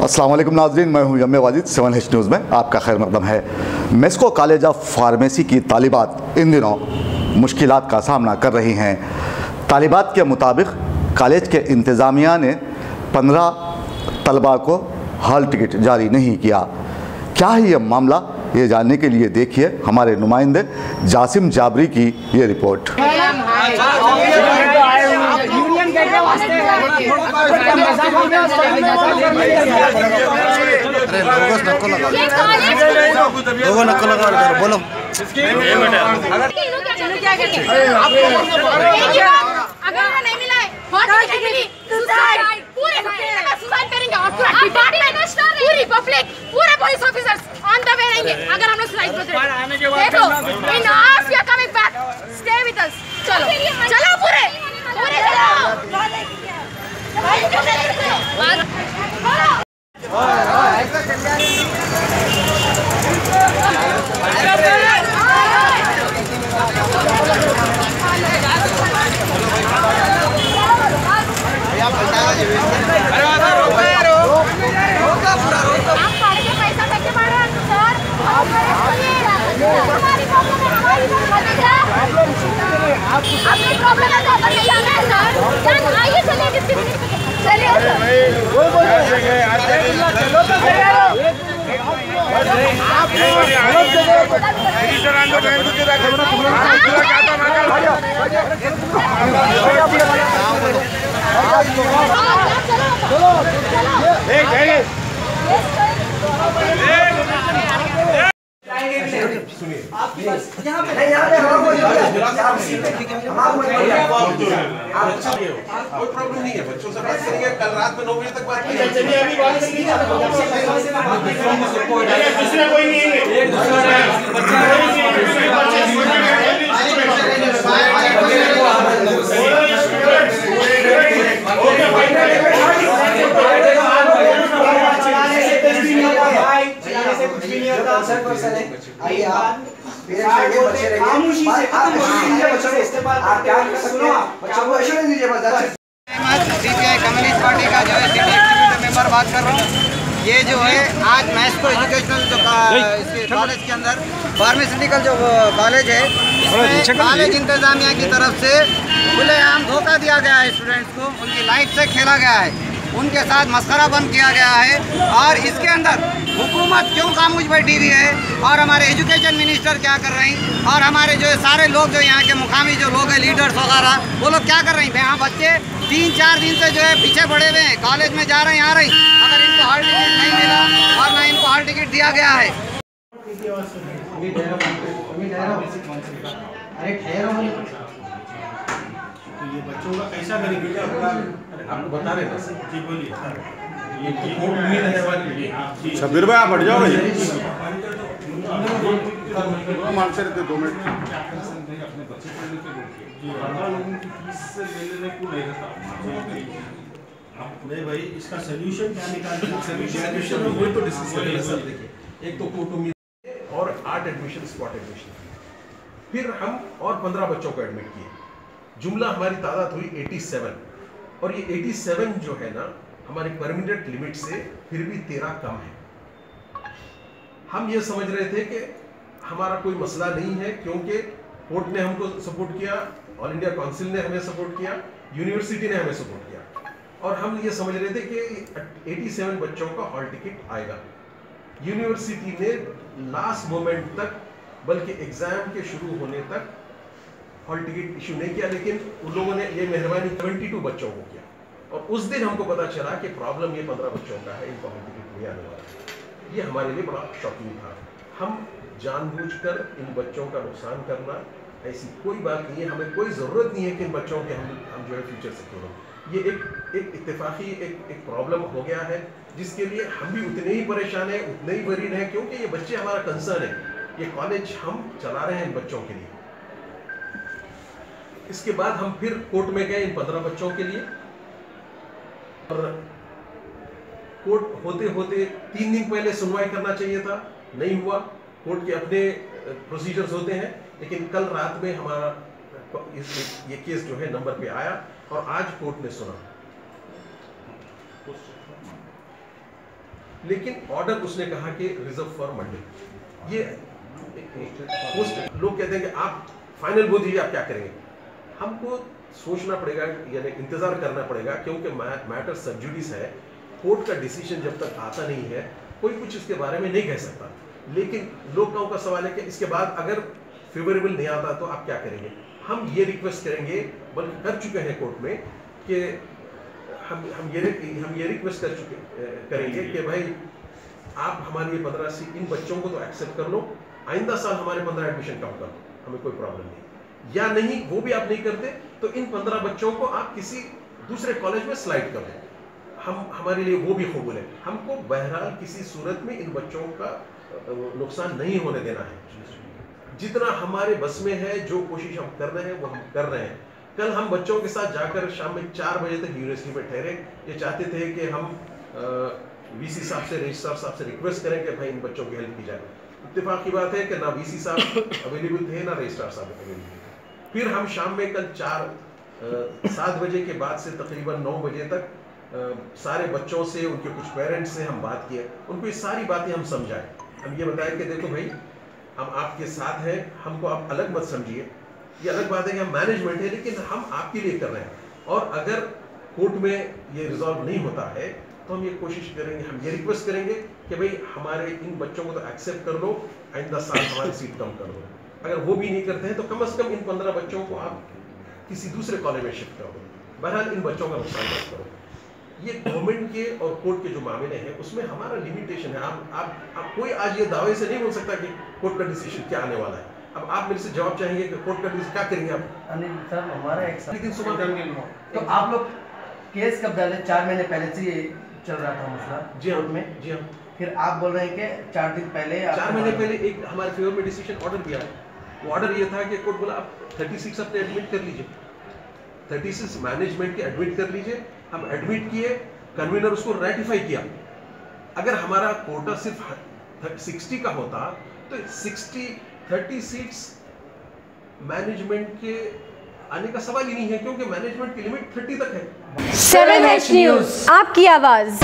अस्सलाम वालेकुम नाज़रीन, मैं हूं यम्मे वाजिद। 7H न्यूज़ में आपका खैर मकदम है। मेस्को कॉलेज ऑफ फार्मेसी की तालिबात इन दिनों मुश्किलात का सामना कर रही हैं। तालिबात के मुताबिक कॉलेज के इंतज़ामिया ने 15 तलबा को हॉल टिकट जारी नहीं किया। क्या है ये मामला, ये जानने के लिए देखिए हमारे नुमाइंदे जासिम जाबरी की ये रिपोर्ट। बोलो पूरी पब्लिक पूरे police officers on the way रहेंगे अगर हम लोग स्लाइड पर देख लो। In hours we are coming back, stay with us. चलो चलो पूरे पूरे चलो। आपकी प्रॉब्लम है तो अपन नहीं आना है सर। आइए चलिए किसकी चलिए कोई प्रॉब्लम नहीं है, बच्चों से बात करेंगे। कल रात में 9 बजे तक बात करेंगे। कोई नहीं है। आइए आप खामोशी से आप क्या कर सकते हैं, बच्चों को एश्योरेंस दीजिए बस। सीपीआई कम्युनिस्ट पार्टी का जो है सिटी एग्जीक्यूटिव मेंबर बात कर रहा हूँ। ये जो है आज मेस्को एजुकेशनल जो कॉलेज के अंदर फार्मास्यूटिकल जो कॉलेज है, कॉलेज इंतजामिया की तरफ से खुलेआम धोखा दिया गया है। स्टूडेंट्स को उनकी लाइफ से खेला गया है, उनके साथ मस्करा बंद किया गया है। और इसके अंदर हुकूमत क्यों खामोश बैठी हुई है और हमारे एजुकेशन मिनिस्टर क्या कर रहे हैं और हमारे जो सारे लोग जो यहाँ के मुकामी जो लोग हैं, लीडर्स वगैरह, वो लोग क्या कर रहे हैं। यहाँ बच्चे 3-4 दिन से जो है पीछे पड़े हुए हैं, कॉलेज में जा रहे हैं, आ रहे हैं, अगर इनको हॉल टिकट नहीं मिला और ना इनको हॉल टिकट दिया गया है। ये बच्चों का कैसा करेंगे, आपको बता रहे थे जी, बोलिए। ये कोर्ट उम्मीद है वाली शब्बीर भाई, आप हट जाओ भाई, मानते रहते 2 मिनट। अपने बच्चे पढ़ने के रोकिए, 15 लोगों की फीस से ले लेने को नहीं रहता नहीं भाई। इसका सोल्यूशन क्या निकालना, सोल्यूशन वही तो डिस्कस करेंगे सर। देखिए, एक तो कोर्ट उम्मीद और 8 एडमिशन, स्पॉट एडमिशन, फिर हम और 15 बच्चों को एडमिट किए। जुमला हमारी तादाद हुई 87 और ये 87 जो है ना हमारी परमिनेंट लिमिट से फिर भी 13 कम है। हम ये समझ रहे थे कि हमारा कोई मसला नहीं है, क्योंकि कोर्ट ने हमको सपोर्ट किया, ऑल इंडिया काउंसिल ने हमें सपोर्ट किया, यूनिवर्सिटी ने हमें सपोर्ट किया, और हम ये समझ रहे थे कि 87 बच्चों का हॉल टिकट आएगा। यूनिवर्सिटी ने लास्ट मोमेंट तक, बल्कि एग्जाम के शुरू होने तक हॉल टिकट इशू नहीं किया, लेकिन उन लोगों ने ये मेहरबानी 22 बच्चों को किया। और उस दिन हमको पता चला कि प्रॉब्लम ये 15 बच्चों का है, इनको हॉल टिकट नहीं आने वाला है। ये हमारे लिए बड़ा शॉकिंग था। हम जानबूझकर इन बच्चों का नुकसान करना, ऐसी कोई बात नहीं है। हमें कोई ज़रूरत नहीं है कि इन बच्चों के हम जो है फ्यूचर सिक्योर हो। ये एक इत्तेफाकी एक प्रॉब्लम हो गया है, जिसके लिए हम भी उतने ही परेशान हैं, उतने ही वरीड हैं, क्योंकि ये बच्चे हमारा कंसर्न है। ये कॉलेज हम चला रहे हैं इन बच्चों के लिए। इसके बाद हम फिर कोर्ट में गए इन 15 बच्चों के लिए, और कोर्ट होते होते 3 दिन पहले सुनवाई करना चाहिए था, नहीं हुआ। कोर्ट के अपने प्रोसीजर्स होते हैं, लेकिन कल रात में हमारा ये केस जो है नंबर पे आया और आज कोर्ट ने सुना। लेकिन ऑर्डर उसने कहा कि रिजर्व फॉर मंडे। ये लोग कहते हैं कि आप फाइनल बोल दीजिए, आप क्या करेंगे। हमको सोचना पड़ेगा, यानी इंतजार करना पड़ेगा, क्योंकि मैटर सब जुडिस है। कोर्ट का डिसीजन जब तक आता नहीं है कोई कुछ इसके बारे में नहीं कह सकता। लेकिन लोगों का सवाल है कि इसके बाद अगर फेवरेबल नहीं आता तो आप क्या करेंगे। हम ये रिक्वेस्ट करेंगे, बल्कि कर चुके हैं कोर्ट में, कि हम ये रिक्वेस्ट करेंगे कि भाई आप हमारी ये 15 सीट इन बच्चों को तो एक्सेप्ट कर लो, आइंदा साल हमारे 15 एडमिशन कम कर लो, हमें कोई प्रॉब्लम नहीं। या नहीं, वो भी आप नहीं करते तो इन 15 बच्चों को आप किसी दूसरे कॉलेज में स्लाइड कर दें, हमारे लिए वो भी कबूल है। हमको बहरहाल किसी सूरत में इन बच्चों का नुकसान नहीं होने देना है। जितना हमारे बस में है, जो कोशिश हम कर रहे हैं वो हम कर रहे हैं। कल हम बच्चों के साथ जाकर शाम में 4 बजे तक यूनिवर्सिटी में ठहरे। ये चाहते थे कि हम वीसी साहब से, रजिस्ट्रार साहब से रिक्वेस्ट करें कि भाई इन बच्चों की हेल्प की जाए। इत्तेफाक की बात है कि ना वीसी साहब अवेलेबल थे, ना रजिस्ट्रार साहब अवेलेबल थे। फिर हम शाम में कल 7 बजे के बाद से तकरीबन 9 बजे तक सारे बच्चों से, उनके कुछ पेरेंट्स से हम बात किए, उनको ये सारी बातें हम समझाएं। हम ये बताएं कि देखो भाई, हम आपके साथ हैं, हमको आप अलग मत समझिए। ये अलग बात है कि हम मैनेजमेंट है, लेकिन हम आपके लिए कर रहे हैं। और अगर कोर्ट में ये रिजॉल्व नहीं होता है तो हम ये कोशिश करेंगे, हम ये रिक्वेस्ट करेंगे कि भाई हमारे इन बच्चों को तो एक्सेप्ट कर लो, आइंदा साल हमारी सीट कम कर दो। अगर वो भी नहीं करते हैं तो कम से कम इन 15 बच्चों को आप किसी दूसरे कॉलेज में शिफ्ट कर दो। बहरहाल इन बच्चों का नुकसान मत करो। ये गवर्नमेंट के और कोर्ट के जो मामले हैं उसमें हमारा लिमिटेशन है। आप कोई आज ये दावे से नहीं बोल सकता कि कोर्ट का डिसीजन क्या आने वाला है। अब आप मेरे से जवाब चाहेंगे कि कोर्ट का डिसीजन क्या करेंगे आप? अनिल सर, हमारा एक लेकिन सुबह तो आप लोग केस कब डाले? 4 महीने पहले से ये चल रहा था मसला जी हाँ, में। जी हाँ। फिर आप बोल रहे हैं कि 4 दिन पहले, 4 महीने पहले एक हमारे फेवर में डिसीजन ऑर्डर दिया है। वो ऑर्डर ये था कि कोर्ट बोला आप 36 अपने एडमिट कर लीजिए, 36 मैनेजमेंट के एडमिट कर लीजिए। हम एडमिट किए, कन्वीनर उसको रेटिफाई किया। अगर हमारा कोटा सिर्फ 60 का होता तो 30 सीट्स मैनेजमेंट के आने का सवाल ही नहीं है, क्योंकि मैनेजमेंट की लिमिट 30 तक है। 7H न्यूज़, आपकी आवाज़।